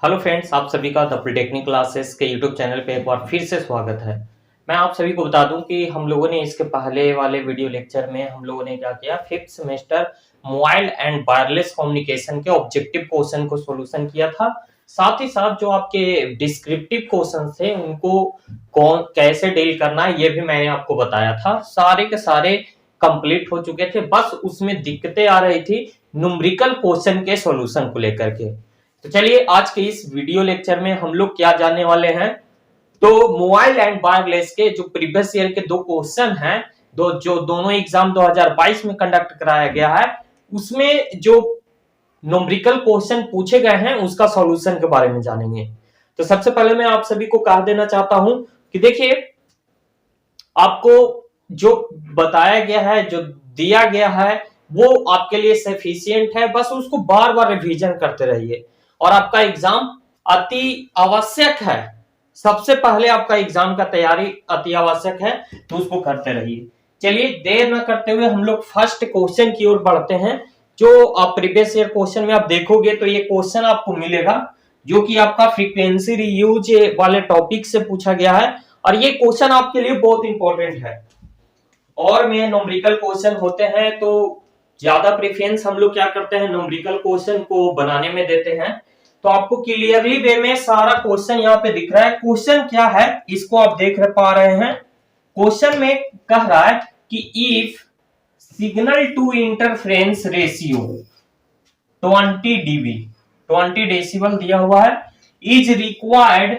Hello friends, आप सभी का द पॉलिटेक्निक क्लासेस के यूट्यूब चैनल पे एक बार फिर से स्वागत है। मैं आप सभी को बता दूं कि हम लोगों ने इसके पहले वाले वीडियो लेक्चर में हम लोगों ने क्या किया, fifth semester mobile and wireless communication के ऑब्जेक्टिव क्वेश्चन को सॉल्यूशन किया था। साथ ही साथ जो आपके डिस्क्रिप्टिव क्वेश्चन थे उनको कौन कैसे डील करना है ये भी मैंने आपको बताया था। सारे के सारे कंप्लीट हो चुके थे, बस उसमें दिक्कतें आ रही थी न्यूमेरिकल क्वेश्चन के सॉल्यूशन को लेकर के। तो चलिए आज के इस वीडियो लेक्चर में हम लोग क्या जानने वाले हैं। तो मोबाइल एंड वायरलेस के जो प्रीवियस ईयर के दो क्वेश्चन हैं, जो दोनों एग्जाम 2022 में कंडक्ट कराया गया है, उसमें जो न्यूमेरिकल क्वेश्चन पूछे गए हैं उसका सॉल्यूशन के बारे में जानेंगे। तो सबसे पहले मैं आप सभी को कह देना चाहता हूं कि देखिए, आपको जो बताया गया है, जो दिया गया है, वो आपके लिए सफिशिएंट है। बस उसको बार बार रिवीजन करते रहिए और आपका एग्जाम अति आवश्यक है। सबसे पहले आपका एग्जाम का तैयारी अति आवश्यक है, तो उसको करते रहिए। चलिए देर न करते हुए हम लोग फर्स्ट क्वेश्चन की ओर बढ़ते हैं। जो आप प्रीवियस ईयर क्वेश्चन में आप देखोगे तो ये क्वेश्चन आपको मिलेगा जो कि आपका फ्रीक्वेंसी रीयूज वाले टॉपिक से पूछा गया है, और ये क्वेश्चन आपके लिए बहुत इंपॉर्टेंट है। और में न्यूमेरिकल क्वेश्चन होते हैं तो ज्यादा प्रेफरेंस हम लोग क्या करते हैं, न्यूमेरिकल क्वेश्चन को बनाने में देते हैं। तो आपको क्लियरली वे में सारा क्वेश्चन यहाँ पे दिख रहा है। क्वेश्चन क्या है इसको आप देख पा रहे हैं। क्वेश्चन में कह रहा है कि if signal to interference ratio 20 dB 20 decibel दिया हुआ है is required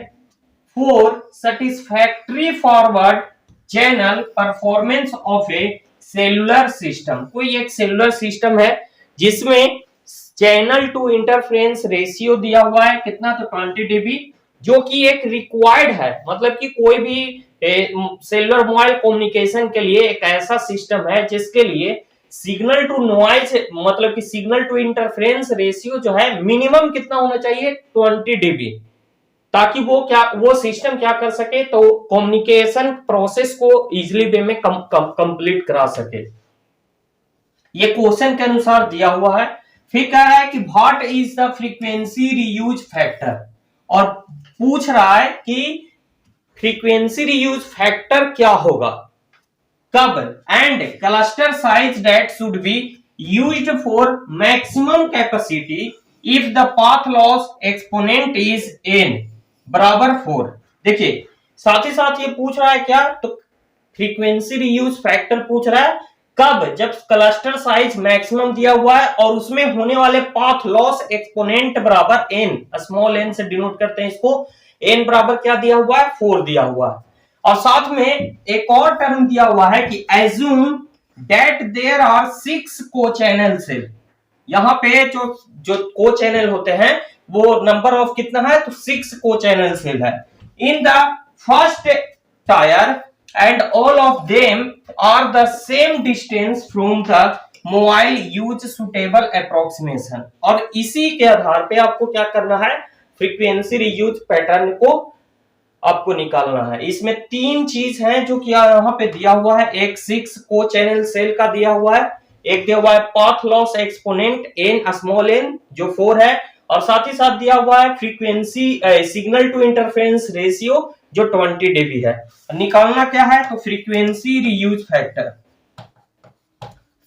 for satisfactory forward channel performance of a cellular system. कोई एक सेलुलर सिस्टम है जिसमें चैनल टू इंटरफेरेंस रेशियो दिया हुआ है कितना, तो 20 dB, जो कि एक रिक्वायर्ड है। मतलब कि कोई भी सेलुलर मोबाइल कम्युनिकेशन के लिए एक ऐसा सिस्टम है जिसके लिए सिग्नल टू नॉइज, मतलब कि सिग्नल टू इंटरफेरेंस रेशियो जो है मिनिमम कितना होना चाहिए, 20 dB, ताकि वो सिस्टम क्या कर सके, तो कम्युनिकेशन प्रोसेस को इजिली वे में कंप्लीट करा सके। ये क्वेश्चन के अनुसार दिया हुआ है। फिर कह रहा है कि what is the frequency reuse factor, और पूछ रहा है कि फ्रीक्वेंसी रीयूज फैक्टर क्या होगा, कब, and cluster size that should be used for maximum capacity if the path loss exponent is n बराबर 4। देखिए साथ ही साथ ये पूछ रहा है क्या, तो फ्रीक्वेंसी रीयूज फैक्टर पूछ रहा है कब, जब क्लस्टर साइज मैक्सिमम दिया हुआ है और उसमें होने वाले पाथ लॉस एक्सपोनेंट बराबर n, स्मॉल n से डिनोट करते हैं इसको, n बराबर क्या दिया हुआ है, 4 दिया हुआ है। और साथ में एक और टर्म दिया हुआ है कि एज्यूम दैट देयर आर 6 को चैनल सेल। यहाँ पे जो को चैनल होते हैं वो नंबर ऑफ कितना है, तो 6 को चैनल सेल है in the first tier and all of them are the same distance from the mobile use suitable approximation। और इसी के आधार पे आपको क्या करना है, फ्रीक्वेंसी रीयूज पैटर्न को आपको निकालना है। इसमें 3 चीज हैं जो कि यहाँ पे दिया हुआ है। एक 6 को चैनल सेल का दिया हुआ है, एक दिया हुआ है path loss exponent n small n जो 4 है, और साथ ही साथ दिया हुआ है frequency signal to interference ratio जो 20 dB है। निकालना क्या है, तो frequency reuse factor,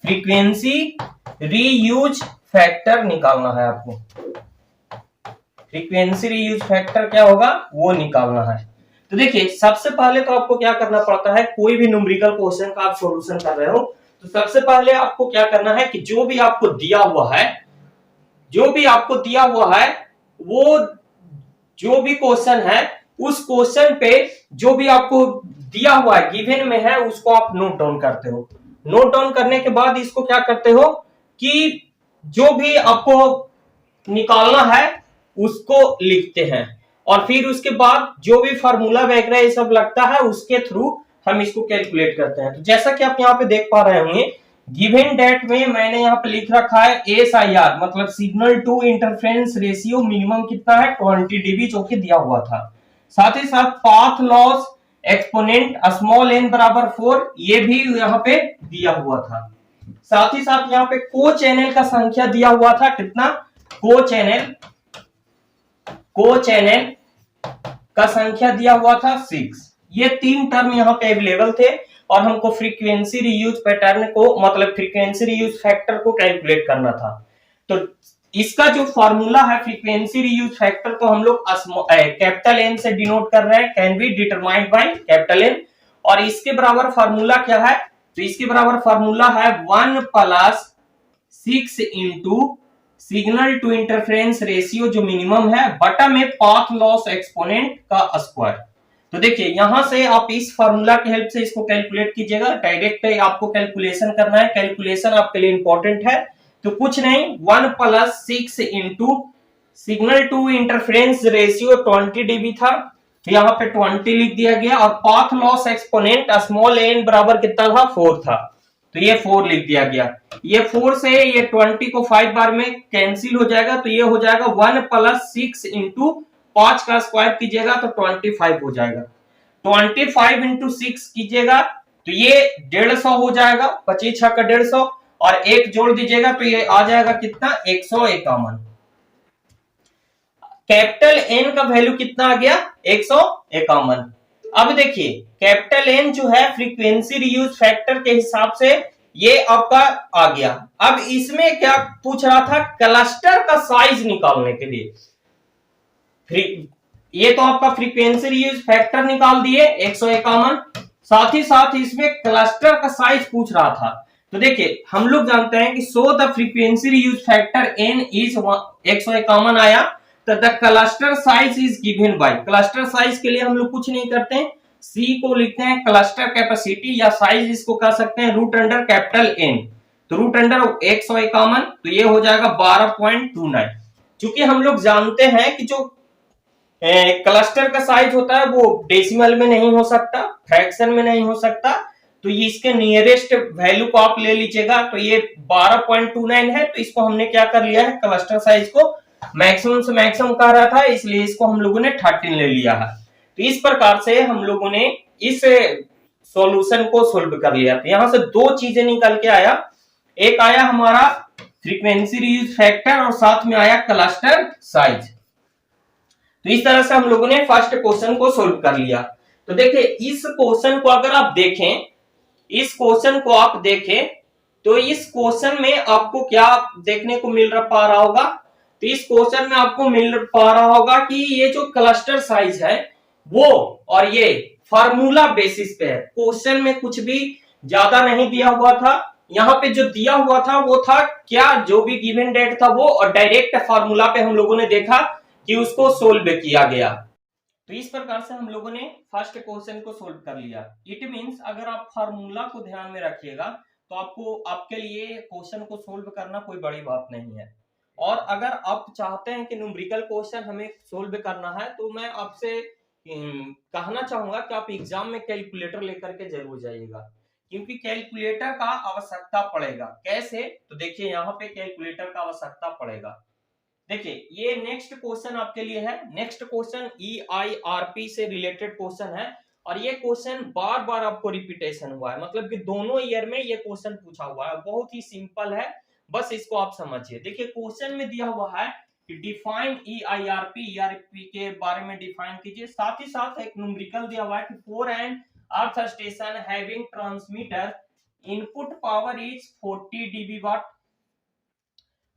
frequency reuse factor निकालना है आपको। फ्रीक्वेंसी रीयूज फैक्टर क्या होगा वो निकालना है। तो देखिए सबसे पहले तो आपको क्या करना पड़ता है, कोई भी न्यूमेरिकल क्वेश्चन का आप सॉल्यूशन कर रहे हो तो सबसे पहले आपको क्या करना है कि जो भी आपको दिया हुआ है, जो भी आपको दिया हुआ है, वो जो भी क्वेश्चन है उस क्वेश्चन पे जो भी आपको दिया हुआ है, गिवन में है, उसको आप नोट डाउन करते हो। नोट डाउन करने के बाद इसको क्या करते हो कि जो भी आपको निकालना है उसको लिखते हैं, और फिर उसके बाद जो भी फार्मूला वगैरह ये सब लगता है उसके थ्रू हम इसको कैलकुलेट करते हैं। तो जैसा कि आप यहाँ पे देख पा रहे होंगे, गिवन डेट में मैंने यहाँ पे लिख रखा है SIR, मतलब signal to interference ratio minimum कितना है, 20 dB, जो कि दिया हुआ था। साथ ही साथ path loss exponent small n बराबर 4, ये भी यहाँ पे दिया हुआ था। साथ ही साथ यहाँ पे को चैनल का संख्या दिया हुआ था कितना, को चैनल को चैनल का संख्या दिया हुआ था 6। ये 3 टर्म यहाँ पे अवेलेबल थे और हमको फ्रीक्वेंसी रीयूज पैटर्न को मतलब फ्रीक्वेंसी रीयूज फैक्टर को कैलकुलेट करना था। तो इसका जो फॉर्मूला है फ्रीक्वेंसी रीयूज फैक्टर को हम लोग कैपिटल एन से डिनोट कर रहे हैं, can be determined by capital N. और इसके बराबर फॉर्मूला क्या है, तो इसके बराबर फॉर्मूला है 1 plus 6 into signal to interference ratio जो मिनिमम है बटा में पाथ लॉस एक्सपोनेंट का स्क्वायर। तो देखिए यहां से आप इस फार्मूला की हेल्प से इसको कैलकुलेट कीजिएगा, डायरेक्ट आपको कैलकुलेशन करना है, कैलकुलेशन आपके लिए इंपॉर्टेंट है। तो कुछ नहीं 1 plus 6 into signal to interference ratio 20 dB था, तो यहाँ पे 20 लिख दिया गया और path loss exponent small N बराबर कितना था 4 था, तो ये 4 लिख दिया गया। ये 4 से ये 20 को 5 बार में कैंसिल हो जाएगा, तो ये हो जाएगा 1 प्लस 6 इंटू 5 का स्क्वायर कीजिएगा तो 25 हो जाएगा। 25 इंटू 6 कीजिएगा तो ये 150 हो जाएगा, 25 का 150 और एक जोड़ दीजिएगा तो ये आ जाएगा कितना 151। कैपिटल एन का वैल्यू कितना आ गया 151। अब देखिए कैपिटल एन जो है फ्रीक्वेंसी रीयूज फैक्टर के हिसाब से ये आपका आ गया। अब इसमें क्या पूछ रहा था, क्लस्टर का साइज निकालने के लिए ये तो आपका फ्रीक्वेंसी रीयूज फैक्टर निकाल दिए 151, साथ ही साथ इसमें क्लस्टर का साइज पूछ रहा था। तो देखिए हम लोग जानते हैं कि so the frequency reuse factor N is 151 आया, तो the cluster size is given by, cluster size के लिए हम लोग कुछ नहीं करते हैं, सी को लिखते हैं क्लस्टर कैपेसिटी या साइज, इसको कह सकते हैं रूट अंडर कैपिटल एन। तो रूट अंडर 151 तो ये हो जाएगा 12.29। चूंकि हम लोग जानते हैं कि जो क्लस्टर का साइज होता है वो डेसिमल में नहीं हो सकता, फ्रैक्शन में नहीं हो सकता, तो ये इसके नियरेस्ट वैल्यू को आप ले लीजिएगा। तो ये 12.29 है, तो इसको हमने क्या कर लिया है, क्लस्टर साइज को मैक्सिमम से मैक्सिमम कह रहा था इसलिए इसको हम लोगों ने 13 ले लिया है। तो इस प्रकार से हम लोगों ने इस सॉल्यूशन को सोल्व कर लिया। तो यहां से दो चीजें निकल के आया, एक आया हमारा फ्रीक्वेंसी रीयूज फैक्टर और साथ में आया क्लस्टर साइज। तो इस तरह से हम लोगों ने फर्स्ट क्वेश्चन को सोल्व कर लिया। तो देखिए इस क्वेश्चन को अगर आप देखें, इस क्वेश्चन को आप देखें तो इस क्वेश्चन में आपको क्या देखने को मिल पा रहा होगा, तो इस क्वेश्चन में आपको मिल पा रहा होगा कि ये जो क्लस्टर साइज है वो और ये फार्मूला बेसिस पे है। क्वेश्चन में कुछ भी ज्यादा नहीं दिया हुआ था, यहाँ पे जो दिया हुआ था वो था क्या जो भी गिवन डेट था वो, और डायरेक्ट फार्मूला पे हम लोगों ने देखा कि उसको सोल्व किया गया। तो इस प्रकार से हम लोगों ने फर्स्ट क्वेश्चन को सोल्व कर लिया। इट मींस अगर आप फार्मूला को ध्यान में रखिएगा तो आपको आपके लिए क्वेश्चन को सोल्व करना कोई बड़ी बात नहीं है। और अगर आप चाहते हैं कि न्यूमेरिकल क्वेश्चन हमें सोल्व करना है तो मैं आपसे कहना चाहूंगा कि आप एग्जाम में कैलकुलेटर लेकर के जरूर जाइएगा, क्योंकि कैलकुलेटर का आवश्यकता पड़ेगा। कैसे, तो देखिए यहाँ पे कैलकुलेटर का आवश्यकता पड़ेगा। देखिए ये नेक्स्ट क्वेश्चन आपके लिए है, नेक्स्ट क्वेश्चन EIRP से रिलेटेड क्वेश्चन है और ये क्वेश्चन बार बार आपको रिपीटेशन हुआ है, मतलब कि दोनों ईयर में ये क्वेश्चन पूछा हुआ है। बहुत ही सिंपल है, बस इसको आप समझिए। देखिए क्वेश्चन में दिया हुआ है कि डिफाइन EIRP के बारे में डिफाइन कीजिए, साथ ही साथ एक न्यूमेरिकल दिया हुआ है कि for an earth station having transmitter input power is 40 dB watt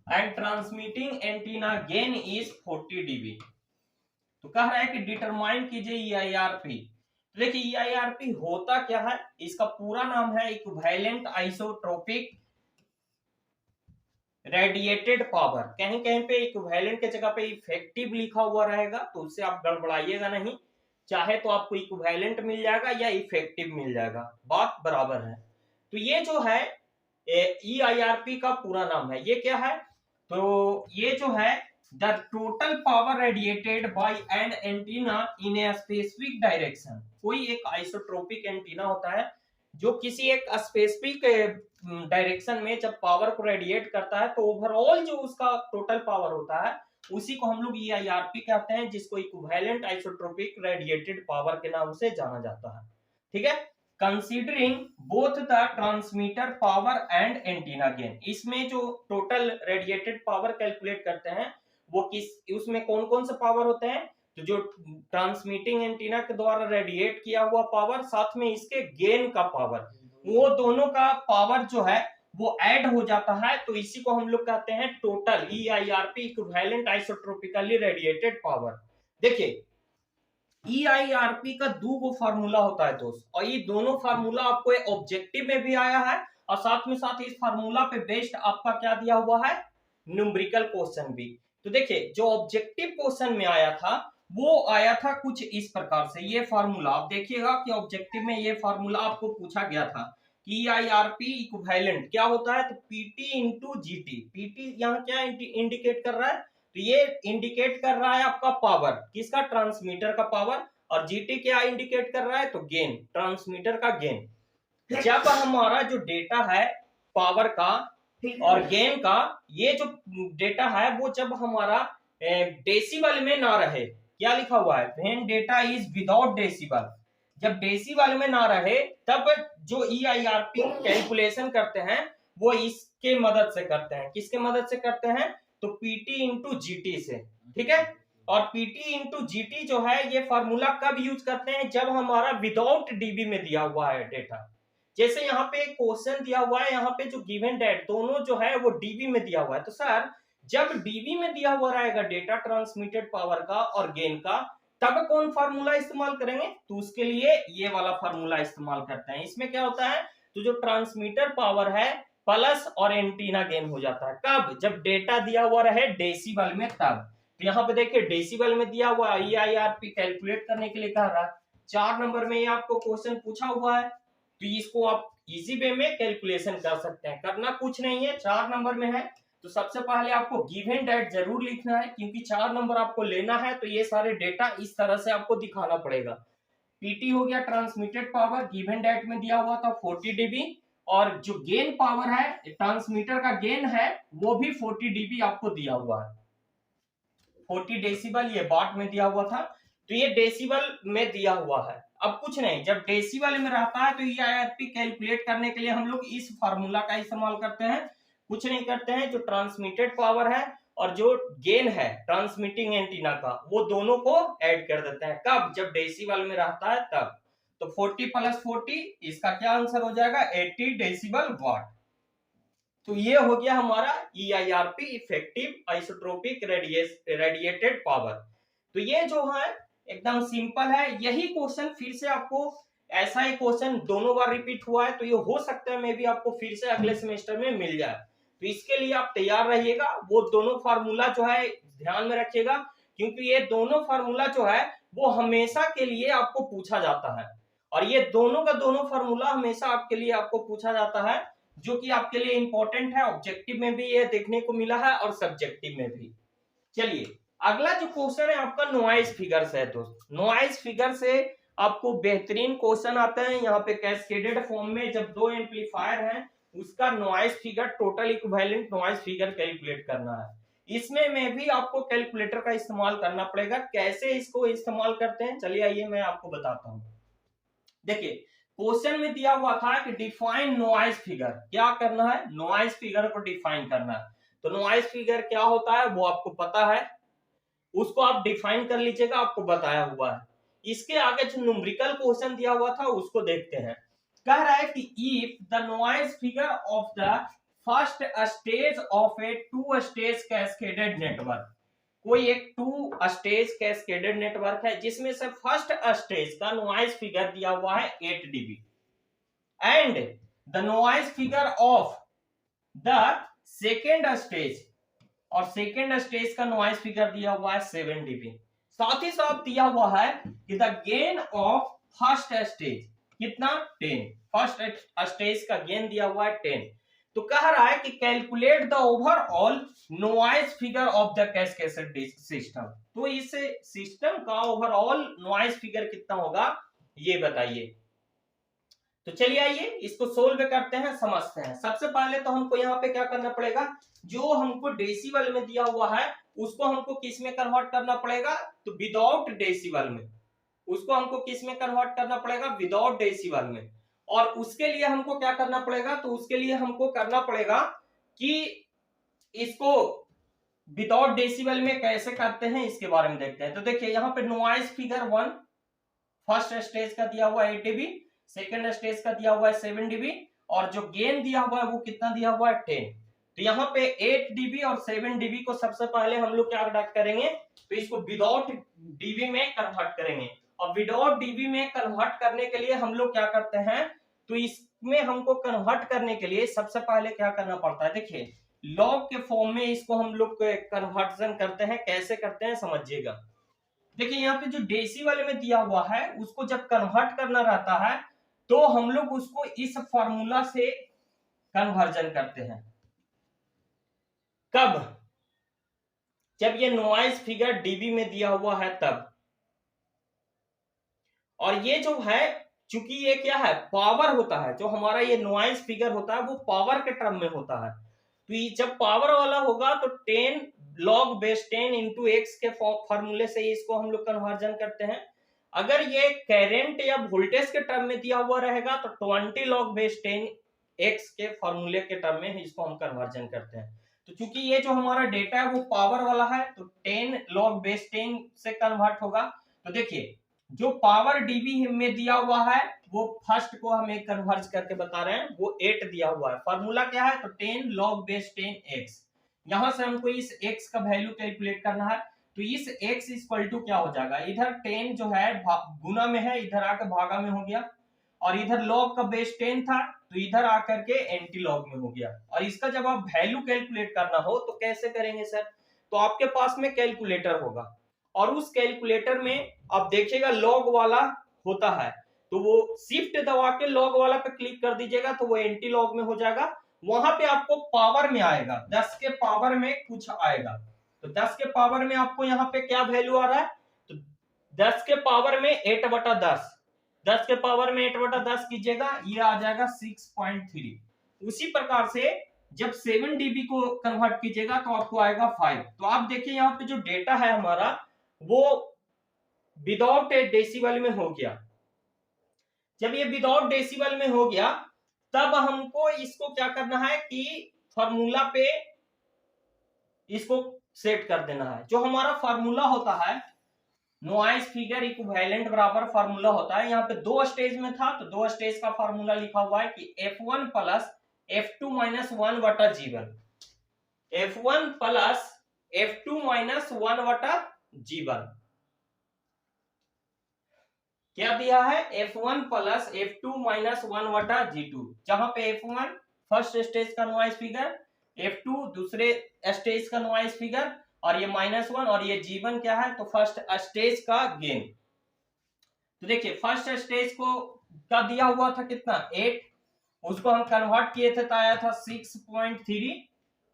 and transmitting antenna gain is 40 dB। तो कह रहा है कि डिटरमाइन कीजिए EIRP। तो देखिए EIRP होता क्या है, इसका पूरा नाम है इक्विवेलेंट आइसोट्रोपिक रेडिएटेड पावर। कहीं कहीं पे इक्विवेलेंट के जगह पे इफेक्टिव लिखा हुआ रहेगा तो उससे आप गड़बड़ाइएगा नहीं, चाहे तो आपको इक्विवेलेंट मिल जाएगा या इफेक्टिव मिल जाएगा, बात बराबर है। तो ये जो है EIRP का पूरा नाम है, ये क्या है, तो ये जो है the total power radiated by an antenna in a specific direction. कोई एक आइसोट्रोपिक एंटीना होता है जो किसी एक स्पेसिफिक डायरेक्शन में जब पावर को रेडिएट करता है तो ओवरऑल जो उसका टोटल पावर होता है उसी को हम लोग EIRP कहते हैं, जिसको इक्विवेलेंट आइसोट्रोपिक रेडिएटेड पावर के नाम से जाना जाता है। ठीक है, considering both the transmitter power and antenna gain, इसमें जो टोटल रेडिएटेड पावर कैलकुलेट करते हैं वो किस उसमें कौन कौन से पावर होते हैं, तो जो ट्रांसमिटिंग एंटीना के द्वारा रेडिएट किया हुआ पावर, साथ में इसके गेन का पावर, वो दोनों का पावर जो है वो ऐड हो जाता है, तो इसी को हम लोग कहते हैं total EIRP, equivalent isotropically radiated power. देखिए EIRP का दो फार्मूला होता है दोस्त, और ये दोनों फार्मूला आपको ऑब्जेक्टिव में भी आया है, और साथ में साथ इस फार्मूला पे बेस्ड आपका क्या दिया हुआ है, न्यूमेरिकल क्वेश्चन भी। तो देखिए जो ऑब्जेक्टिव क्वेश्चन में आया था वो आया था कुछ इस प्रकार से, ये फार्मूला आप देखिएगा कि ऑब्जेक्टिव में ये फार्मूला आपको पूछा गया था कि EIRP इक्विवेलेंट क्या होता है, तो PT इंटू GT। PT यहाँ क्या इंडिकेट कर रहा है, तो ये इंडिकेट कर रहा है आपका पावर, किसका, ट्रांसमीटर का पावर, और जीटी क्या इंडिकेट कर रहा है, तो गेन, ट्रांसमीटर का गेन। जब हमारा जो डेटा है पावर का और गेन का, ये जो डेटा है वो जब हमारा डेसिबल में ना रहे, क्या लिखा हुआ है, when data is without decibel, जब डेसिबल में ना रहे तब जो EIRP कैलकुलेशन करते हैं वो इसके मदद से करते हैं, किसके मदद से करते हैं, तो PT इंटू GT से, ठीक है। और PT इंटू GT जो है ये फार्मूला कब यूज करते हैं, जब हमारा विदाउट DB में दिया हुआ है डेटा। जैसे यहाँ पे एक क्वेश्चन दिया हुआ है, यहाँ पे जो गिवन डेट दोनों जो है वो DB में दिया हुआ है, तो सर जब DB में दिया हुआ रहेगा डेटा ट्रांसमिटेड पावर का और गेन का, तब कौन फार्मूला इस्तेमाल करेंगे, तो उसके लिए ये वाला फार्मूला इस्तेमाल करते हैं। इसमें क्या होता है, तो जो ट्रांसमीटर पावर है प्लस और एंटीना गेन हो जाता है, कब, जब डेटा दिया हुआ रहे डेसिबल में तब। तो यहाँ पे देखिए डेसिबल में दिया हुआ EIRP कैलकुलेट करने के लिए कह रहा है, 4 नंबर में ये आपको क्वेश्चन पूछा हुआ है, तो इसको आप इजी वे में कैलकुलेशन कर सकते हैं, करना कुछ नहीं है, 4 नंबर में है। तो सबसे पहले आपको गिवन डेट जरूर लिखना है, क्योंकि 4 नंबर आपको लेना है, तो ये सारे डेटा इस तरह से आपको दिखाना पड़ेगा। PT हो गया ट्रांसमिटेड पावर, गिवन डेट में दिया हुआ था 40 dB, और जो गेन पावर है ट्रांसमीटर का गेन है वो भी 40 dB आपको दिया हुआ है, 40 डेसिबल ये वाट में दिया हुआ था, तो ये डेसिबल में दिया हुआ है। अब कुछ नहीं, जब डेसिबल में रहता है तो EIRP कैलकुलेट करने के लिए हम लोग इस फार्मूला का इस्तेमाल करते हैं, कुछ नहीं करते हैं, जो ट्रांसमिटेड पावर है और जो गेन है ट्रांसमिटिंग एंटीना का, वो दोनों को ऐड कर देते हैं, कब, जब डेसिबल में रहता है तब। तो 40 प्लस 40 इसका क्या आंसर हो जाएगा, 80 डेसिबल वाट। तो ये हो गया हमारा EIRP effective isotropic radiated power. तो ये जो है एकदम सिंपल है, यही क्वेश्चन फिर से आपको, ऐसा ही क्वेश्चन दोनों बार रिपीट हुआ है, तो ये हो सकता है मे भी आपको फिर से अगले सेमेस्टर में मिल जाए, तो इसके लिए आप तैयार रहिएगा। वो दोनों फार्मूला जो है ध्यान में रखिएगा, क्योंकि ये दोनों फार्मूला जो है वो हमेशा के लिए आपको पूछा जाता है, और ये दोनों का दोनों फार्मूला हमेशा आपके लिए आपको पूछा जाता है, जो कि आपके लिए इंपॉर्टेंट है, ऑब्जेक्टिव में भी ये देखने को मिला है और सब्जेक्टिव में भी। चलिए अगला जो क्वेश्चन है आपका नॉइज फिगर से है दोस्त। नॉइज फिगर से आपको बेहतरीन क्वेश्चन आता है, यहाँ पे कैस्केडेड फॉर्म में जब दो एम्पलीफायर हैं उसका noise figure, total equivalent noise figure calculate करना है। इसमें में भी आपको कैलकुलेटर का इस्तेमाल करना पड़ेगा। कैसे इसको इस्तेमाल करते हैं, चलिए आइए मैं आपको बताता हूं। देखिए क्वेश्चन में दिया हुआ था कि डिफाइन नॉइज फिगर, क्या करना है, नॉइज फिगर को डिफाइन करना है। तो नॉइज फिगर क्या होता है वो आपको पता है, उसको आप डिफाइन कर लीजिएगा, आपको बताया हुआ है। इसके आगे जो न्यूमेरिकल क्वेश्चन दिया हुआ था उसको देखते हैं। कह रहा है कि if the noise figure of the first stage of A 2 stage cascaded network, कोई एक 2 स्टेज कैस्केडेड नेटवर्क है जिसमें से फर्स्ट स्टेज का नॉइज फिगर दिया हुआ है 8 dB, and the noise figure of the second stage, और सेकेंड स्टेज का नॉइज फिगर दिया हुआ है 7 dB। साथ ही साथ दिया हुआ है कि the gain of first stage कितना, 10, फर्स्ट स्टेज का गेन दिया हुआ है 10। तो कह रहा है कि calculate the overall noise figure of the cascaded system. तो इस सिस्टम का ओवरऑल नॉइज फिगर कितना होगा ये बताइए। तो चलिए आइए इसको सोल्व करते हैं, समझते हैं। सबसे पहले तो हमको यहाँ पे क्या करना पड़ेगा, जो हमको डेसिबल में दिया हुआ है उसको हमको किस में कन्वर्ट करना पड़ेगा, तो विदाउट डेसिबल में, उसको हमको किस में कन्वर्ट करना पड़ेगा, विदाउट डेसिबल में। और उसके लिए हमको क्या करना पड़ेगा, तो उसके लिए हमको करना पड़ेगा कि इसको विदाउट डेसिबल में कैसे करते हैं इसके बारे में देखते हैं। तो देखिए यहाँ पे नॉइज फिगर 1 फर्स्ट स्टेज का दिया हुआ है 8 dB, सेकंड स्टेज का दिया हुआ है 7 dB, और जो गेन दिया हुआ है वो कितना दिया हुआ है 10। तो यहाँ पे 8 dB और 7 dB को सबसे पहले हम लोग क्या करेंगे, तो इसको विदाउट dB में कन्वर्ट करेंगे। और विदाउट dB में कन्वर्ट करने के लिए हम लोग क्या करते हैं, तो इसमें हमको कन्वर्ट करने के लिए सबसे पहले क्या करना पड़ता है, देखिए लॉग के फॉर्म में इसको हम लोग कन्वर्जन करते हैं। कैसे करते हैं समझिएगा। देखिए यहाँ पे जो डेसिबल में दिया हुआ है उसको जब कन्वर्ट करना रहता है तो हम लोग उसको इस फॉर्मूला से कन्वर्जन करते हैं। कब? जब ये नॉइज फिगर डीबी में दिया हुआ है तब। और ये जो है चूंकि ये क्या है, पावर होता है, जो हमारा ये नॉइज फिगर होता है वो पावर के टर्म में होता है। तो ये जब पावर वाला होगा तो 10 log बेस 10 इंटू एक्स के फॉर्मूले से इसको हम लोग कन्वर्जन करते हैं। अगर ये करंट या वोल्टेज के टर्म में दिया हुआ रहेगा तो 20 log बेस 10 एक्स के फॉर्मूले के टर्म में इसको हम कन्वर्जन करते हैं। तो चूंकि ये जो हमारा डेटा है वो पावर वाला है तो 10 log बेस 10 से कन्वर्ट होगा। तो देखिए जो पावर डीबी में दिया हुआ है वो फर्स्ट को हमें कन्वर्ज करके बता रहे हैं, वो 8 दिया हुआ है। फॉर्मूला क्या है, तो 10 log बेस 10 x। यहां से हमको इस x का वैल्यू कैलकुलेट करना है। तो इस x इक्वल टू क्या हो जाएगा, इधर 10 जो है गुना में है, इधर आकर भागा में हो गया, और इधर log का बेस 10 था तो इधर आकर के एंटी लॉग में हो गया। और इसका जब आप वैल्यू कैलकुलेट करना हो तो कैसे करेंगे सर, तो आपके पास में कैलकुलेटर होगा और उस कैलकुलेटर में आप देखिएगा लॉग वाला होता है, तो वो शिफ्ट दबा के लॉग वाला पे क्लिक कर दीजिएगा तो वो एंटी लॉग में हो जाएगा। वहां पे आपको पावर में आएगा, 10 के पावर में कुछ आएगा। तो 10 के पावर में आपको यहाँ पे क्या वैल्यू आ रहा है, तो 10 के पावर में 8/10, 10 के पावर में 8/10 कीजिएगा, ये आ जाएगा 6.3। उसी प्रकार से जब 7 dB को कन्वर्ट कीजिएगा तो आपको आएगा 5। तो आप देखिए यहाँ पे जो डेटा है हमारा वो विदाउट डेसिबल में हो गया। जब ये विदाउट डेसिबल में हो गया तब हमको इसको क्या करना है कि फॉर्मूला पे इसको सेट कर देना है। जो हमारा फॉर्मूला होता है नॉइज फिगर इक्विवेलेंट बराबर फॉर्मूला होता है, यहाँ पे 2 स्टेज में था तो 2 स्टेज का फॉर्मूला लिखा हुआ है कि F1 प्लस F2 माइनस 1 बटा G1, F1 plus F2 minus 1 बटा G1। क्या दिया है, F1 प्लस F2 माइनस 1 बटा G2, जहां पे F1 फर्स्ट स्टेज का नॉइज फिगर, F2 दूसरे स्टेज का नॉइज फिगर, और ये -1 और ये G1 क्या है, तो फर्स्ट स्टेज का गेन। तो देखिए फर्स्ट स्टेज को का दिया हुआ था कितना 8, उसको हम कन्वर्ट किए थे तो आया था 6.3,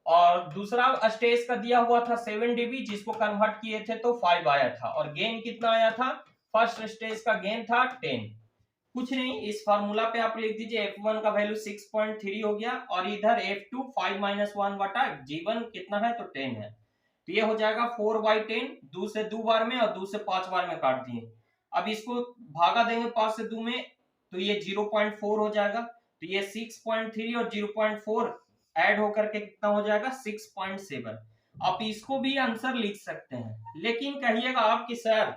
और दूसरा स्टेज का दिया हुआ था 7 dB जिसको कन्वर्ट किए थे तो 5 आया था, और गेन कितना आया था, फर्स्ट स्टेज का गेन था 10। कुछ नहीं, इस फार्मूला पे आप लिख दीजिए F1 का वैल्यू 6.3 हो गया, और इधर F2 5 माइनस 1 बटा G1 कितना है तो 10 है, तो ये हो जाएगा 4/10। 2 से 2 बार में और 2 से 5 बार में काट दिए। अब इसको भागा देंगे 5 से 2 में तो ये 0.4 हो जाएगा, तो ये 6.3 और 0.4 ऐड होकर के कितना हो जाएगा 6.7। आप इसको भी आंसर लिख सकते हैं, लेकिन कहिएगा आप कि सर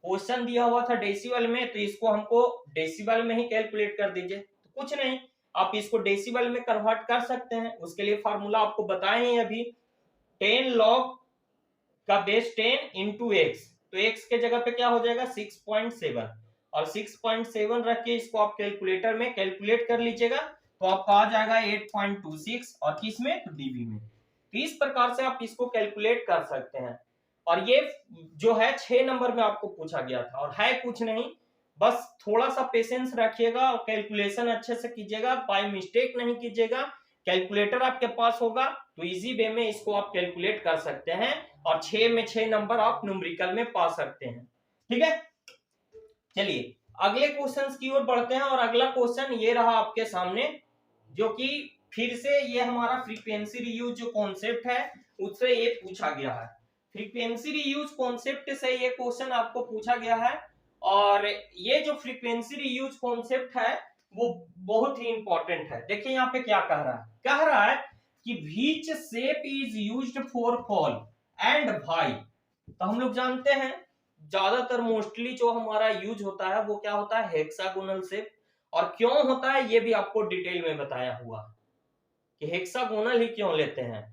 क्वेश्चन दिया हुआ था डेसिबल में तो इसको हमको डेसिबल में ही कैलकुलेट कर दीजिए। तो कुछ नहीं, आप इसको डेसिबल में कन्वर्ट कर सकते हैं। उसके लिए फार्मूला आपको बताए हैं अभी, 10 log का बेस 10 इंटू एक्स, तो एक्स के जगह पे क्या हो जाएगा 6.7, और 6.7 रख के इसको आप कैलकुलेटर में कैलकुलेट कर लीजिएगा तो आपका आ जाएगा 8.26, और किस में, तो डीबी में। तो इस प्रकार से आप इसको कैलकुलेट कर सकते हैं। और ये जो है 6 नंबर में आपको पूछा गया था, और है कुछ नहीं, बस थोड़ा सा पेशेंस रखिएगा और कैलकुलेशन अच्छे से कीजिएगा, बाय मिस्टेक नहीं कीजिएगा। कैलकुलेटर आपके पास होगा तो इजी वे में इसको आप कैलकुलेट कर सकते हैं, और 6 में 6 नंबर आप न्यूमेरिकल में पा सकते हैं। ठीक है, चलिए अगले क्वेश्चंस की ओर बढ़ते हैं। और अगला क्वेश्चन ये रहा आपके सामने, जो कि फिर से ये हमारा फ्रीक्वेंसी रीयूज जो कॉन्सेप्ट है उससे ये पूछा गया है। फ्रीक्वेंसी रीयूज कॉन्सेप्ट से ये क्वेश्चन आपको पूछा गया है, और ये जो फ्रीक्वेंसी रीयूज कॉन्सेप्ट है वो बहुत ही इंपॉर्टेंट है। देखिए यहाँ पे क्या कह रहा है कि which shape is used for call and भाई। तो हम लोग जानते हैं ज्यादातर मोस्टली जो हमारा यूज होता है वो क्या होता है, हेक्सागोनल शेप। और क्यों होता है ये भी आपको डिटेल में बताया हुआ है कि हेक्सागोनल ही क्यों लेते हैं,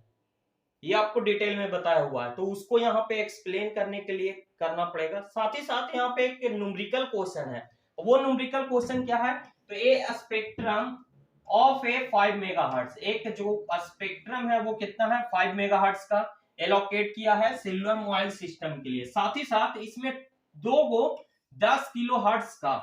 ये आपको डिटेल में बताया हुआ है। तो उसको यहाँ पे एक्सप्लेन करने के लिए करना पड़ेगा। साथ ही साथ यहाँ पे एक न्यूमेरिकल क्वेश्चन है। वो न्यूमेरिकल क्वेश्चन क्या है, तो ए स्पेक्ट्रम ऑफ ए 5 मेगाहर्ट्ज, एक जो स्पेक्ट्रम है वो कितना है 5 मेगाहर्ट्ज का एलोकेट किया है सिल्वर मोबाइल सिस्टम के लिए। साथ ही साथ इसमें दो गो 10 किलो हर्ट्ज का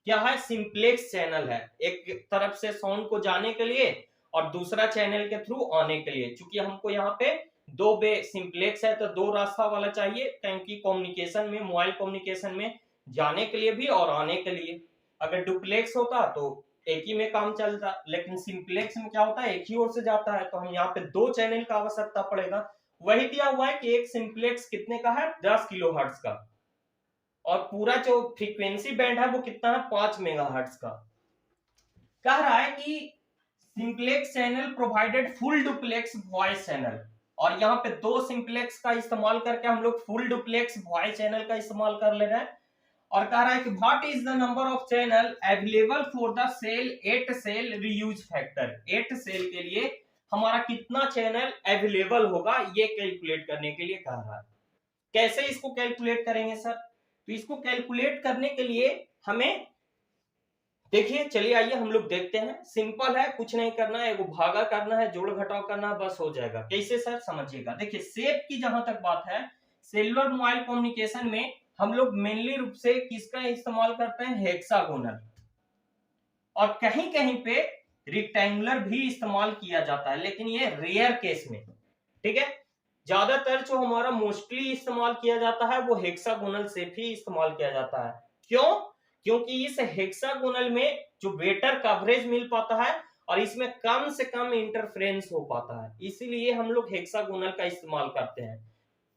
क्या है सिंप्लेक्स चैनल है, एक तरफ से साउंड को जाने के लिए और दूसरा चैनल के थ्रू आने के लिए। चूंकि हमको यहाँ पे दो बे सिंप्लेक्स है तो दो रास्ता वाला चाहिए, क्योंकि कम्युनिकेशन में, मोबाइल कम्युनिकेशन में जाने के लिए भी और आने के लिए। अगर डुप्लेक्स होता तो एक ही में काम चलता, लेकिन सिंप्लेक्स में क्या होता है एक ही ओर से जाता है, तो हम यहाँ पे दो चैनल का आवश्यकता पड़ेगा। वही दिया हुआ है कि एक सिंप्लेक्स कितने का है 10 किलो हर्ट्ज का, और पूरा जो फ्रीक्वेंसी बैंड है वो कितना है 5 मेगाहर्ट्ज का। कह रहा है कि simplex channel provided full duplex voice channel, और यहाँ पे दो सिंप्लेक्स का इस्तेमाल करके हम लोग फुल डुप्लेक्स वॉइस चैनल का इस्तेमाल कर ले रहे हैं। और कह रहा है कि what is the number of channel available for the cell 8 cell reuse factor, 8 cell के लिए हमारा कितना चैनल अवेलेबल होगा ये कैलकुलेट करने के लिए कह रहा है। कैसे इसको कैलकुलेट करेंगे सर, तो इसको कैलकुलेट करने के लिए हमें देखिए, चलिए आइए हम लोग देखते हैं। सिंपल है, कुछ नहीं करना है, एगो भागा करना है, जोड़ घटाव करना है, बस हो जाएगा। कैसे सर, समझिएगा। देखिए शेप की जहां तक बात है, सेलुलर मोबाइल कम्युनिकेशन में हम लोग मेनली रूप से किसका इस्तेमाल करते हैं, हेक्सागोनल, और कहीं कहीं पे रेक्टेंगुलर भी इस्तेमाल किया जाता है, लेकिन ये रेयर केस में, ठीक है। ज्यादातर जो हमारा मोस्टली इस्तेमाल किया जाता है वो हेक्सागोनल शेप ही इस्तेमाल किया जाता है। क्यों, क्योंकि इस हेक्सागोनल में जो बेटर कवरेज मिल पाता है और इसमें कम से कम इंटरफेरेंस हो पाता है, इसीलिए हम लोग हेक्सागोनल का इस्तेमाल करते हैं,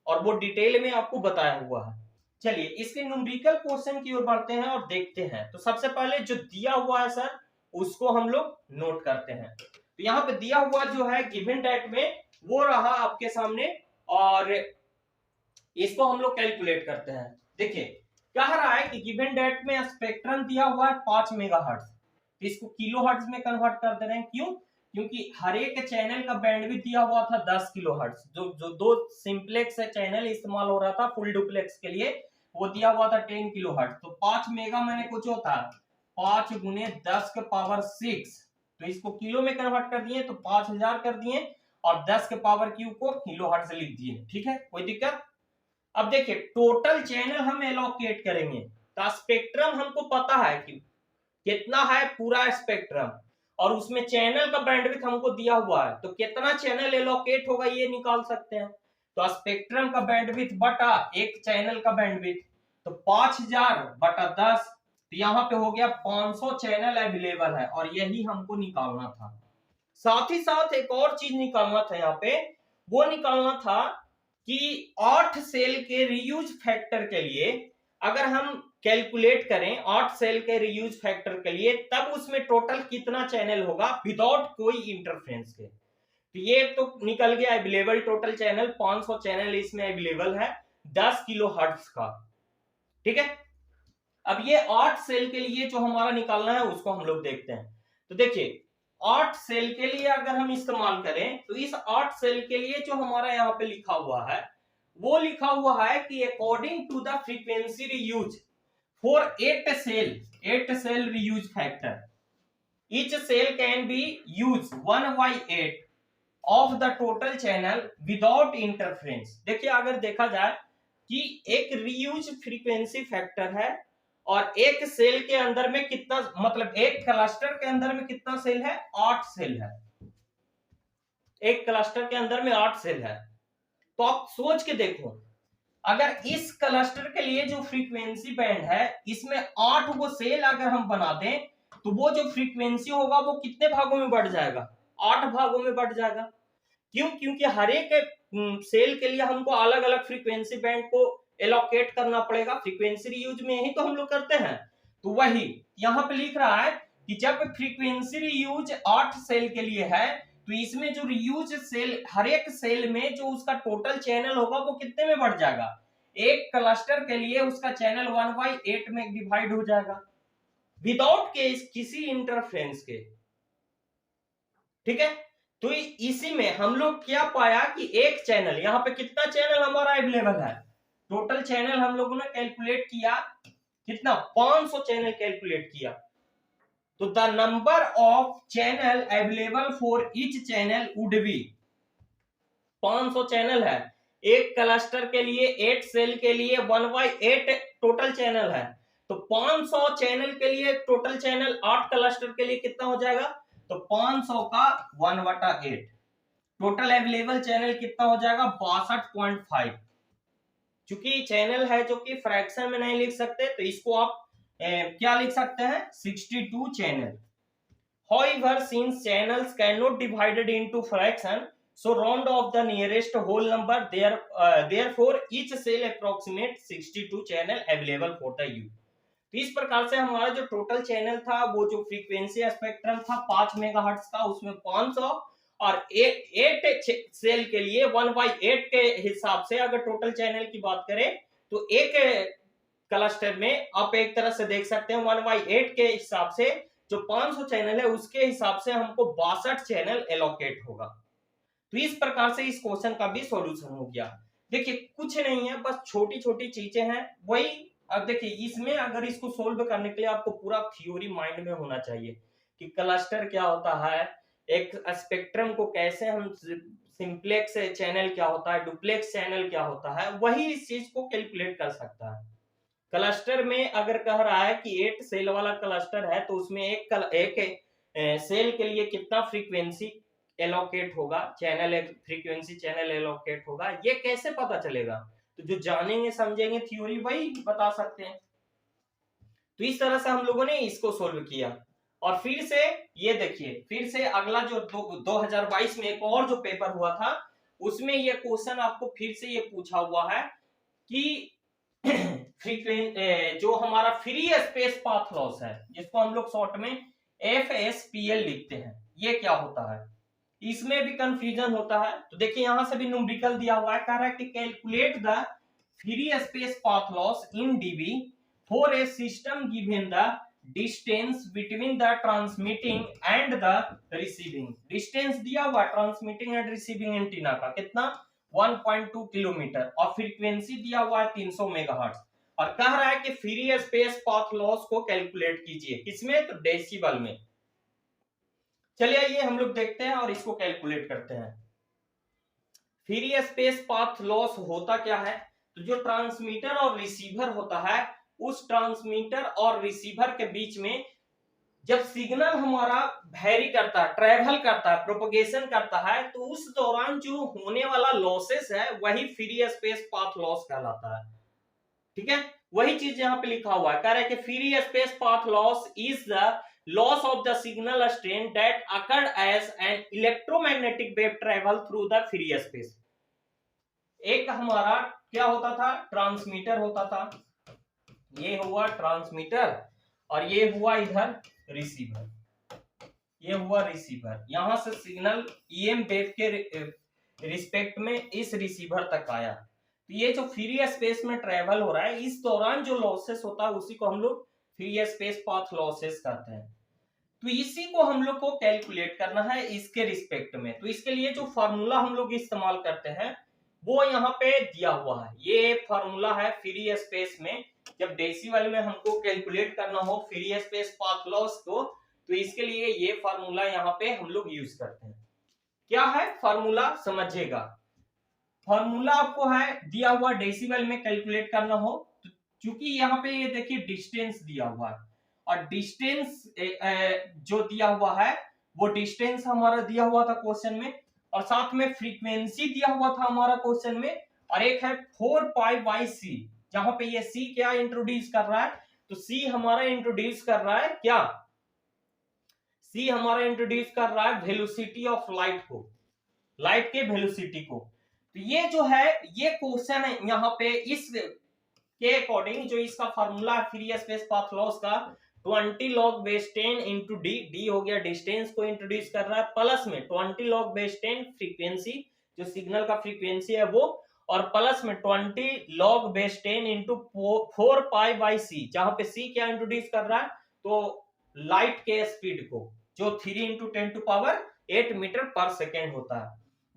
और वो डिटेल में आपको बताया हुआ है। चलिए इसके न्यूमेरिकल क्वेश्चन की ओर बढ़ते हैं और देखते हैं। तो सबसे पहले जो दिया हुआ है सर उसको हम लोग नोट करते हैं। तो यहाँ पे दिया हुआ जो है गिवन डेट में वो रहा आपके सामने, और इसको हम लोग कैलकुलेट करते हैं। देखिए कह रहा है कि गिवन डेट में स्पेक्ट्रम दिया हुआ है 5 मेगाहर्ट्ज, तो इसको किलो हर्ट्ज में कन्वर्ट कर दे रहे हैं। क्यों, क्योंकि हर एक चैनल का बैंडविड्थ दिया हुआ था 10 किलो हर्ट्ज। जो दो सिंप्लेक्स चैनल इस्तेमाल हो रहा था फुल डुप्लेक्स के लिए, वो दिया हुआ था 10 किलो हर्ट्ज। तो 5 मेगा मैंने कुछ होता 5 गुने 10 के पावर 6, तो इसको किलो में कन्वर्ट कर दिए तो 5000 कर दिए, और 10 के पावर क्यूब को किलो हर्ट्ज लिख दिए। ठीक है, कोई दिक्कत। अब देखिए टोटल चैनल हम एलोकेट करेंगे, तो स्पेक्ट्रम हमको पता है कि कितना है पूरा स्पेक्ट्रम, और उसमें चैनल का बैंडविड्थ हमको दिया हुआ है, तो कितना चैनल एलोकेट होगा ये निकाल सकते हैं। तो स्पेक्ट्रम का बैंडविड्थ बटा एक चैनल का बैंडविड्थ, तो 5000 बटा 10, तो यहाँ पे हो गया 500 चैनल अवेलेबल है, और यही हमको निकालना था। साथ ही साथ एक और चीज निकालना था यहाँ पे, वो निकालना था कि 8 सेल के रीयूज फैक्टर के लिए अगर हम कैलकुलेट करें 8 सेल के रीयूज फैक्टर के लिए, तब उसमें टोटल कितना चैनल होगा विदाउट कोई इंटरफेरेंस के। तो ये तो निकल गया अवेलेबल टोटल चैनल, 500 चैनल इसमें अवेलेबल है 10 किलो हर्ट्ज का। ठीक है, अब ये 8 सेल के लिए जो हमारा निकालना है उसको हम लोग देखते हैं। तो देखिए 8 सेल के लिए अगर हम इस्तेमाल करें, तो इस 8 सेल के लिए जो हमारा यहाँ पे लिखा हुआ है वो लिखा हुआ है कि according to the frequency reuse for 8 cell reuse factor, each cell can be use 1/8 of the total channel without interference. देखिए अगर देखा जाए कि एक रीयूज फ्रीक्वेंसी फैक्टर है, और एक सेल के अंदर में कितना, मतलब एक क्लस्टर के अंदर में कितना सेल है, 8 सेल है। एक क्लस्टर के अंदर में 8 सेल है, तो आप सोच के देखो, अगर इस क्लस्टर के लिए जो फ्रीक्वेंसी बैंड है इसमें 8 वो सेल अगर हम बना दें, तो वो जो फ्रीक्वेंसी होगा वो कितने भागों में बढ़ जाएगा, 8 भागों में बढ़ जाएगा। क्यों, क्योंकि हर एक सेल के लिए हमको अलग अलग फ्रीक्वेंसी बैंड को एलोकेट करना पड़ेगा। फ्रीक्वेंसी रीयूज में यही तो हम लोग करते हैं। तो वही यहां पे लिख रहा है कि जब फ्रीक्वेंसी रीयूज 8 सेल के लिए है, तो तो इसमें जो रीयूज सेल, हर एक सेल में जो उसका टोटल चैनल होगा वो कितने में बढ़ जाएगा, एक क्लस्टर के लिए उसका चैनल 1/8 में डिवाइड हो जाएगा विदाउट केस किसी इंटरफ्रेंस के। ठीक है, तो इसी में हम लोग क्या पाया कि एक चैनल, यहां पे कितना चैनल हमारा अवेलेबल है, टोटल चैनल हम लोगों ने कैलकुलेट किया कितना, 500 चैनल कैलकुलेट किया। तो the number of channel available for each channel would be, 500 channel है एक क्लस्टर के लिए, 8 सेल के लिए 1/8 टोटल चैनल है, तो 500 चैनल के लिए टोटल चैनल 8 क्लस्टर के लिए कितना हो जाएगा, तो 500 का 1/8 टोटल अवेलेबल चैनल कितना हो जाएगा 62.5। चूंकि चैनल है जो कि फ्रैक्शन में नहीं लिख सकते तो इसको आप क्या लिख सकते हैं 62 channel. However, since channels cannot divided into fraction, so round off the nearest whole number. Therefore, each cell approximate 62 channel available for the use. तो इस प्रकार से हमारा जो टोटल चैनल था वो जो फ्रीक्वेंसी स्पेक्ट्रम था 5 मेगाहर्ट्ज का, उसमें 500 और 8 सेल के लिए 1/8 के हिसाब से अगर टोटल चैनल की बात करें तो एक क्लस्टर में आप एक तरह से देख सकते हैं 1/8 के हिसाब से जो 500 चैनल है उसके हिसाब से हमको 62 चैनल एलोकेट होगा। तो इस प्रकार से इस क्वेश्चन का भी सॉल्यूशन हो गया। देखिए कुछ नहीं है, बस छोटी छोटी चीजें हैं वही। अब देखिए इसमें अगर इसको सोल्व करने के लिए आपको पूरा थ्योरी माइंड में होना चाहिए कि क्लस्टर क्या होता है, एक स्पेक्ट्रम को कैसे हम, सिंप्लेक्स चैनल क्या होता है, डुप्लेक्स चैनल क्या होता है, वही इस चीज को कैलकुलेट कर सकता है। क्लस्टर में अगर कह रहा है कि 8 सेल वाला क्लस्टर है तो उसमें एक सेल के लिए कितना फ्रीक्वेंसी एलोकेट होगा, चैनल फ्रीक्वेंसी चैनल एलोकेट होगा, ये कैसे पता चलेगा, तो जो जानेंगे समझेंगे थ्योरी वही बता सकते हैं। तो इस तरह से हम लोगों ने इसको सोल्व किया। और फिर से ये देखिए, फिर से अगला जो 2022 में एक और जो पेपर हुआ था उसमें ये क्वेश्चन आपको फिर से ये पूछा हुआ है कि जो हमारा फ्री स्पेस पाथ लॉस है जिसको हम लोग शॉर्ट में FSPL लिखते हैं, ये क्या होता है, इसमें भी कंफ्यूजन होता है। तो देखिए यहां से भी न्यूमेरिकल दिया हुआ है, कह रहा है कि calculate the free space path loss in dB for a system given the distance between the transmitting and the receiving. Distance दिया हुआ ट्रांसमिटिंग एंड रिसीविंग एंटीना का कितना 1.2 किलोमीटर और फ्रीक्वेंसी दिया हुआ है 300 मेगाहर्ट्ज और कह रहा है कि फ्री स्पेस पाथ लॉस को कैलकुलेट कीजिए, किसमें, तो डेसिबल में। चलिए आइए हम लोग देखते हैं और इसको कैलकुलेट करते हैं। फ्री स्पेस पाथ लॉस होता क्या है, तो जो ट्रांसमीटर और रिसीवर होता है उस ट्रांसमीटर और रिसीवर के बीच में जब सिग्नल हमारा वेरी करता है, ट्रेवल करता है, प्रोपगेशन करता है, तो उस दौरान जो होने वाला लॉसेस है वही फ्री स्पेस पाथ लॉस कहलाता है। ठीक है, वही चीज यहाँ पे लिखा हुआ है, कह रहा है कि free space path loss is the loss of the signal strength that occurred as an electromagnetic wave travel through the free space। एक हमारा क्या होता था, ट्रांसमीटर होता था, ये हुआ ट्रांसमीटर और ये हुआ इधर रिसीवर, ये हुआ रिसीवर। यहां से सिग्नल EM वेव के रिस्पेक्ट में इस रिसीवर तक आया, तो ये जो फ्री स्पेस में ट्रेवल हो रहा है इस दौरान जो लॉसेस होता है उसी को हम लोग फ्री स्पेस पाथ लॉसेस कहते हैं। तो इसी को हम लोग को कैलकुलेट करना है इसके रिस्पेक्ट में। तो इसके लिए जो फार्मूला हम लोग इस्तेमाल करते हैं वो यहाँ पे दिया हुआ है, ये फार्मूला है फ्री स्पेस में। जब डेसिबल में हमको कैलकुलेट करना हो फ्री स्पेस पाथ लॉस को तो इसके लिए ये फार्मूला यहाँ पे हम लोग यूज करते हैं। क्या है फार्मूला समझिएगा, फार्मूला आपको है दिया हुआ डेसिबल में कैलकुलेट करना हो तो चूंकि यहाँ पे ये देखिए डिस्टेंस दिया हुआ है और डिस्टेंस जो दिया हुआ है वो डिस्टेंस हमारा दिया हुआ था क्वेश्चन में और साथ में फ्रीक्वेंसी दिया हुआ था हमारा क्वेश्चन में और एक है 4π/c, जहां पे ये c क्या इंट्रोड्यूस कर रहा है, तो c हमारा इंट्रोड्यूस कर रहा है क्या, c हमारा इंट्रोड्यूस कर रहा है वेलोसिटी ऑफ लाइट को, लाइट के वेलोसिटी को। तो ये जो है ये क्वेश्चन है यहाँ पे इस के अकॉर्डिंग जो इसका फार्मूला है फ्री स्पेस पाथ लॉस का 20 log base 10 into D, D हो गया डिस्टेंस को इंट्रोड्यूस कर रहा है, प्लस में 20 log base 10 फ्रीक्वेंसी, जो सिग्नल का फ्रीक्वेंसी है वो, और प्लस में 20 log base 10 into 4 pi by C, जहां पे सी क्या इंट्रोड्यूस कर रहा है, तो लाइट के स्पीड को, जो 3 इंटू 10 टू पावर 8 मीटर पर सेकेंड होता है।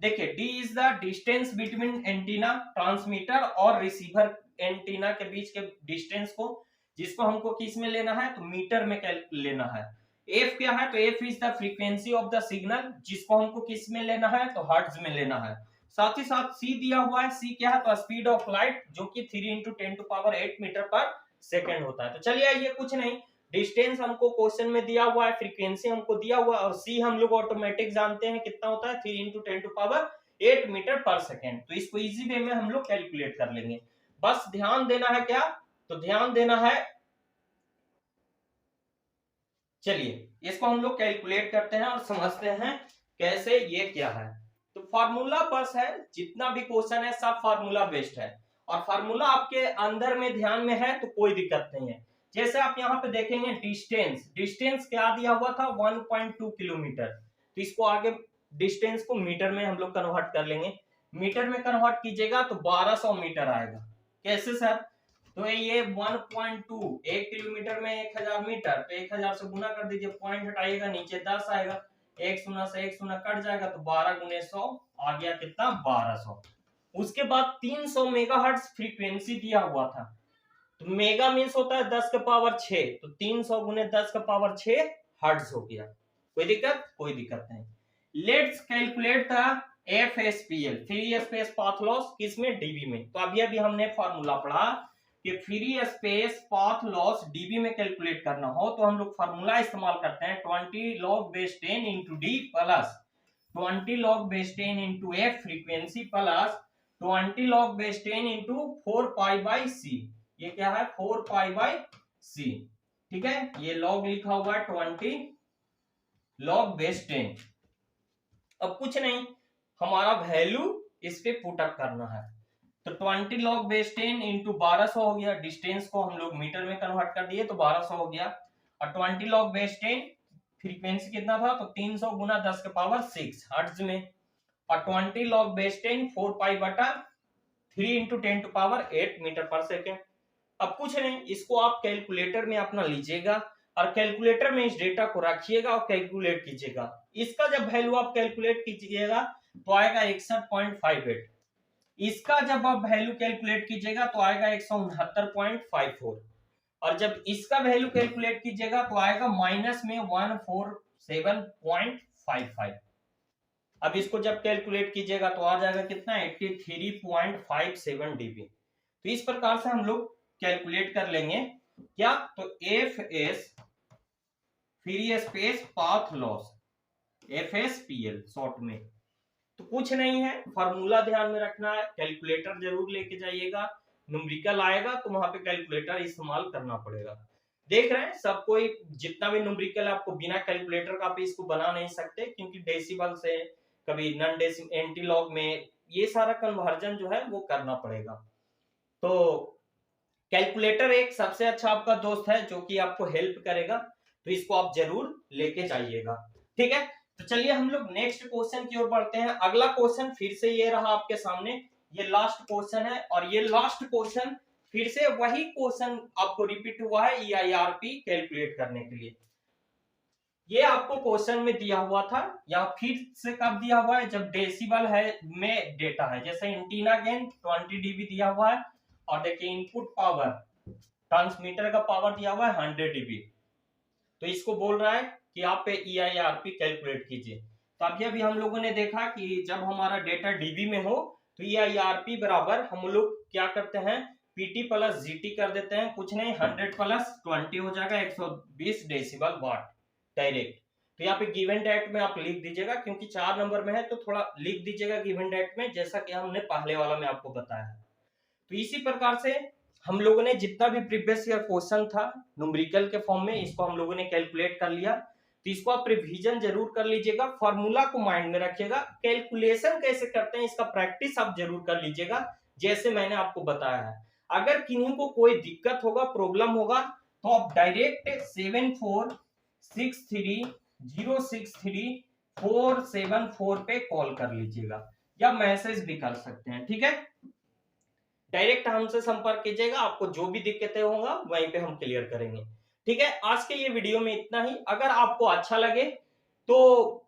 देखिए D is the distance between antenna, transmitter और रिसीवर एंटीना के बीच के डिस्टेंस को, जिसको हमको किस में लेना है, तो मीटर में लेना है। एफ क्या है, तो F is the frequency of the signal, जिसको हमको किस में लेना है, तो हर्ट्ज में लेना है। साथ ही साथ सी दिया हुआ है, सी क्या है, तो स्पीड ऑफ लाइट, जो कि 3 इंटू 10 टू पावर 8 मीटर पर सेकेंड होता है। तो चलिए ये कुछ नहीं, डिस्टेंस हमको क्वेश्चन में दिया हुआ है, फ्रीक्वेंसी हमको दिया हुआ है, और सी हम लोग ऑटोमेटिक जानते हैं कितना होता है, 3 इंटू 10 टू पावर 8 मीटर पर सेकेंड। तो इसको इजी वे में हम लोग कैलकुलेट कर लेंगे। बस ध्यान देना है क्या, तो ध्यान देना है, चलिए इसको हम लोग कैलकुलेट करते हैं और समझते हैं कैसे ये क्या है। तो फार्मूला बस है, जितना भी क्वेश्चन है सब फार्मूला बेस्ड है, और फार्मूला आपके अंदर में ध्यान में है तो कोई दिक्कत नहीं है। जैसे आप यहाँ पे देखेंगे डिस्टेंस, डिस्टेंस क्या दिया हुआ था, 1.2 किलोमीटर, तो इसको आगे डिस्टेंस को मीटर में हम लोग कन्वर्ट कर लेंगे। मीटर में कन्वर्ट कीजिएगा तो 1200 मीटर आएगा। कैसे सर, तो ये 1.2, 1 किलोमीटर में 1000 मीटर, तो 1000 से गुना कर दीजिए, पॉइंट हटाइएगा नीचे 10 आएगा, एक शून्य से एक शून्य कट जाएगा, तो 12 गुने 100 आ गया कितना, 1200। उसके बाद 300 मेगाहर्ट्ज फ्रीक्वेंसी दिया हुआ था, तो मेगा मीन्स होता है 10 के पावर 6, तो 300 गुने 10 के पावर 6 हर्ट्ज हो गया। कोई दिक्कत, कोई दिक्कत नहीं। Let's calculate the FSPL, free space path loss, किसमें, डीबी में। तो अभी अभी हमने फॉर्मूला पढ़ा कि free space path loss dB में कैलकुलेट करना हो तो हम लोग फार्मूला इस्तेमाल करते हैं 20 log base 10 into D plus 20 log base 10 into F frequency plus 20 log base 10 into 4 pi by C. ये क्या है, 4 पाई बाई सी, ठीक है। ये log लिखा हुआ है 20 log base 10। अब कुछ नहीं, हमारा वैल्यू इस पे पुट अप करना है, तो 20 log base 10 इंटू 1200 हो गया, डिस्टेंस को हम लोग मीटर में कन्वर्ट कर दिए तो 1200 हो गया, और 20 log base 10 फ्रीक्वेंसी कितना था, तो 300 गुना 10 के पावर 6 हर्ट्ज में, और 20 log base 10 4 पाई बटा 3 इंटू 10 टू पावर 8 मीटर पर सेकेंड। अब कुछ नहीं, इसको आप कैलकुलेटर में अपना लीजिएगा और कैलकुलेटर में इस डेटा को रखिएगा और कैलकुलेट कीजिएगा। इसका जब वैल्यू आप कैलकुलेट कीजिएगा तो आएगा 61.58, इसका जब आप वैल्यू कैलकुलेट कीजिएगा तो आएगा 169.54, और जब इसका वैल्यू कैलकुलेट कीजिएगा तो आएगा माइनस में 147.55। अब इसको जब कैलकुलेट कीजिएगा तो आ जाएगा कितना, 83.57 डीबी। तो इस प्रकार से हम लोग कैलकुलेट कर लेंगे क्या, तो F S free space path loss, FSPL short में। तो कुछ नहीं है, फार्मूला ध्यान में रखना है, कैलकुलेटर जरूर लेके जाइएगा, न्यूमेरिकल आएगा तो वहां पे कैलकुलेटर इस्तेमाल करना पड़ेगा। देख रहे हैं सब कोई, जितना भी न्यूमेरिकल आपको बिना कैलकुलेटर का आप इसको बना नहीं सकते, क्योंकि डेसिबल से कभी नॉन डेसिमल एंटीलॉग में ये सारा कन्वर्जन जो है वो करना पड़ेगा। तो कैलकुलेटर एक सबसे अच्छा आपका दोस्त है जो कि आपको हेल्प करेगा, तो इसको आप जरूर लेके जाइएगा, ठीक है। तो चलिए हम लोग नेक्स्ट क्वेश्चन की ओर बढ़ते हैं। अगला क्वेश्चन फिर से ये रहा आपके सामने, ये लास्ट क्वेश्चन है, और ये लास्ट क्वेश्चन फिर से वही क्वेश्चन आपको रिपीट हुआ है EIRP कैलकुलेट करने के लिए। ये आपको क्वेश्चन में दिया हुआ था, या फिर से कब दिया हुआ है, जब डेसिबल है में डेटा है, जैसे एंटीना गेन 20 dB दिया हुआ है, और देखिए इनपुट पावर, ट्रांसमीटर का पावर दिया हुआ है 100 dB, तो इसको बोल रहा है कि आप पे EIRP कैलकुलेट कीजिए। तो अभी हम लोगों ने देखा कि जब हमारा डेटा डीबी में हो तो EIRP बराबर हम लोग क्या करते हैं, PT प्लस GT कर देते हैं, कुछ नहीं 100 प्लस 20 हो जाएगा 120 डेसिबल वाट डायरेक्ट। तो यहाँ पे गिवन डेट में आप लिख दीजिएगा, क्योंकि 4 नंबर में है तो थोड़ा लिख दीजिएगा गिवन डेट में, जैसा कि हमने पहले वाला में आपको बताया है। तो इसी प्रकार से हम लोगों ने जितना भी प्रीवियस ईयर क्वेश्चन था न्यूमेरिकल के फॉर्म में, इसको हम लोगों ने कैलकुलेट कर लिया। तो इसको आप रिवीजन जरूर कर लीजिएगा, फार्मूला को माइंड में रखिएगा, कैलकुलेशन कैसे करते हैं इसका प्रैक्टिस आप जरूर कर लीजिएगा, जैसे मैंने आपको बताया है। अगर किन्हीं को कोई दिक्कत होगा, प्रॉब्लम होगा, तो आप डायरेक्ट 7463063474 पे कॉल कर लीजिएगा या मैसेज भी कर सकते हैं, ठीक है। डायरेक्ट हमसे संपर्क कीजिएगा, आपको जो भी दिक्कतें होगा वहीं पे हम क्लियर करेंगे, ठीक है। आज के ये वीडियो में इतना ही। अगर आपको अच्छा लगे तो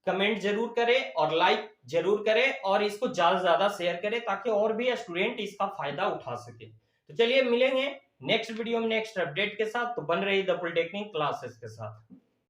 कमेंट जरूर करें और लाइक जरूर करें और इसको ज्यादा से ज्यादा शेयर करें ताकि और भी स्टूडेंट इसका फायदा उठा सके। तो चलिए मिलेंगे नेक्स्ट वीडियो में नेक्स्ट अपडेट के साथ। तो बन रही द पॉलिटेक्निक क्लासेस के साथ।